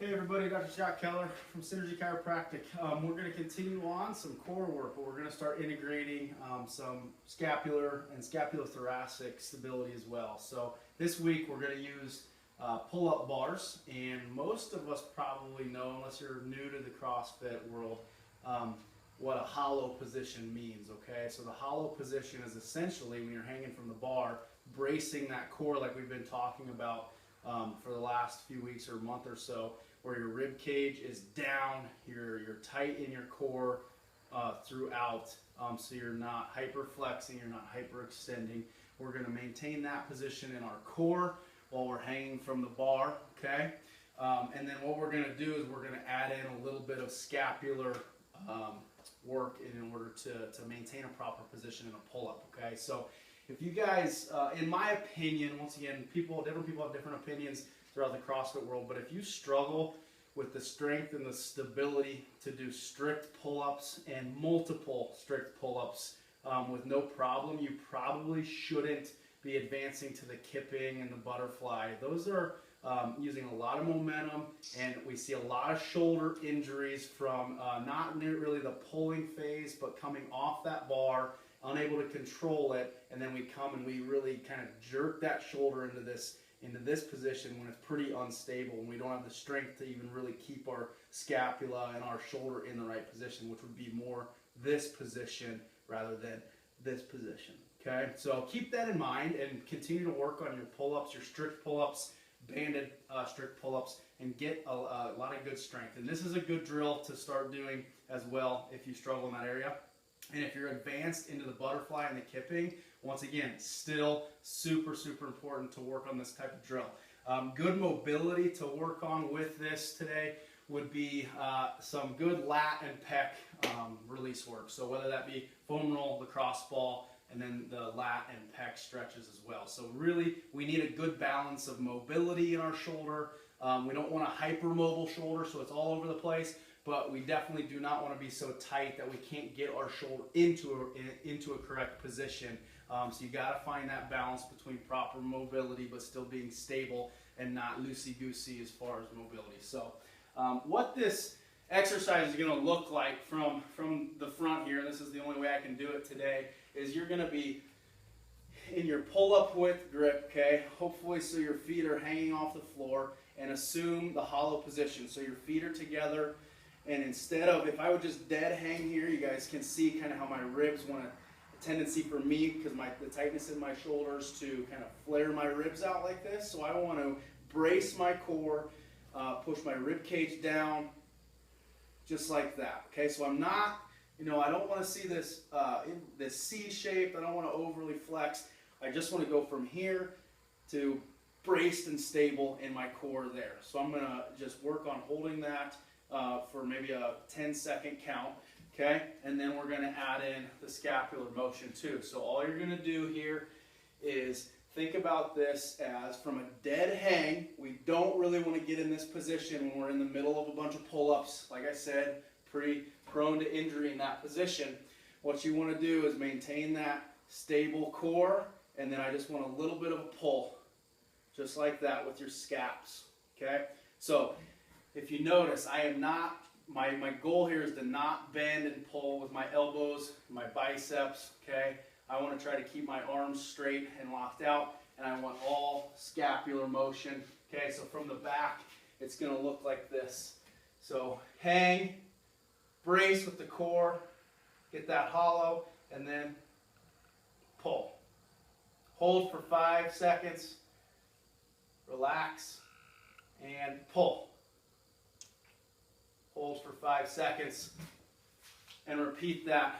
Hey everybody, Dr. Scott Keller from Synergy Chiropractic. We're going to continue on some core work, but we're going to start integrating some scapular and scapulothoracic stability as well. So this week we're going to use pull-up bars, and most of us probably know, unless you're new to the CrossFit world, what a hollow position means, okay? So the hollow position is essentially when you're hanging from the bar, bracing that core like we've been talking about for the last few weeks or month or so, where your rib cage is down, you're tight in your core throughout, so you're not hyperflexing, you're not hyperextending. We're going to maintain that position in our core while we're hanging from the bar, okay? And then what we're going to do is we're going to add in a little bit of scapular work in order to maintain a proper position in a pull-up, okay? So if you guys, in my opinion, once again, different people have different opinions throughout the CrossFit world, but if you struggle with the strength and the stability to do strict pull-ups and multiple strict pull-ups with no problem, you probably shouldn't be advancing to the kipping and the butterfly. Those are using a lot of momentum, and we see a lot of shoulder injuries from not really the pulling phase, but coming off that bar, unable to control it, and then we come and we really kind of jerk that shoulder into this position when it's pretty unstable and we don't have the strength to even really keep our scapula and our shoulder in the right position, which would be more this position rather than this position, okay? So keep that in mind and continue to work on your pull-ups, your strict pull-ups, banded strict pull-ups, and get a lot of good strength. And this is a good drill to start doing as well if you struggle in that area. And if you're advanced into the butterfly and the kipping, once again, still super important to work on this type of drill. Good mobility to work on with this today would be some good lat and pec release work. So whether that be foam roll, lacrosse ball, and then the lat and pec stretches as well. So really, we need a good balance of mobility in our shoulder. We don't want a hypermobile shoulder, so it's all over the place. But we definitely do not want to be so tight that we can't get our shoulder into a correct position. So you got to find that balance between proper mobility but still being stable and not loosey-goosey as far as mobility. So what this exercise is going to look like from the front here, and this is the only way I can do it today, is you're going to be in your pull-up width grip, okay? Hopefully so your feet are hanging off the floor, and assume the hollow position. So your feet are together. And instead of, if I would just dead hang here, you guys can see kind of how my ribs want a tendency for me, because the tightness in my shoulders, to kind of flare my ribs out like this. So I want to brace my core, push my rib cage down, just like that. Okay, so I'm not, I don't want to see this this C shape. I don't want to overly flex. I just want to go from here to braced and stable in my core there. So I'm going to just work on holding that for maybe a 10-second count, okay? And then we're going to add in the scapular motion too. So all you're going to do here is think about this as from a dead hang. We don't really want to get in this position when we're in the middle of a bunch of pull-ups. Like I said, pretty prone to injury in that position. What you want to do is maintain that stable core, and then I just want a little bit of a pull, just like that with your scaps, okay? So if you notice, I am not, my goal here is to not bend and pull with my elbows, my biceps, okay? I want to try to keep my arms straight and locked out, and I want all scapular motion, okay? So from the back, it's going to look like this. So hang, brace with the core, get that hollow, and then pull. Hold for 5 seconds, relax, and pull. Hold for 5 seconds, and repeat that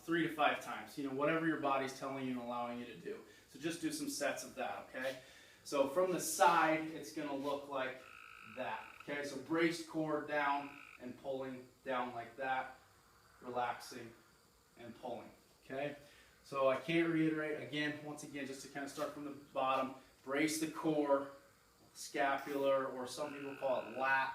3 to 5 times. Whatever your body's telling you and allowing you to do. So just do some sets of that, okay? So from the side, it's going to look like that, okay? So braced core down and pulling down like that, relaxing and pulling, okay? So I can't reiterate, once again, just to kind of start from the bottom, brace the core, scapular, or some people call it lat,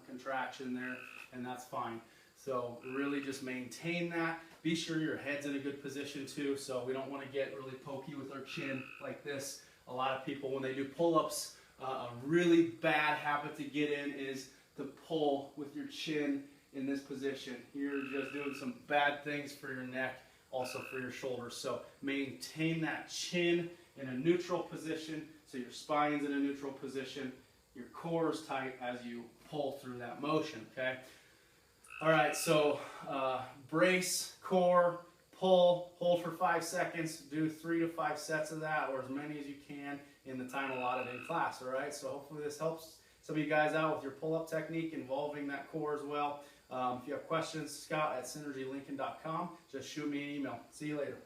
contraction there, and that's fine. So really just maintain that. Be sure your head's in a good position too, so we don't want to get really pokey with our chin like this. A lot of people, when they do pull-ups, A really bad habit to get in is to pull with your chin in this position. You're just doing some bad things for your neck, also for your shoulders. So maintain that chin in a neutral position, so your spine's in a neutral position, your core is tight as you pull through that motion, okay? All right, so brace, core, pull, hold for 5 seconds, do 3 to 5 sets of that, or as many as you can in the time allotted in class, all right? So hopefully this helps some of you guys out with your pull-up technique involving that core as well. If you have questions, Scott@synergylincoln.com. Just shoot me an email. See you later.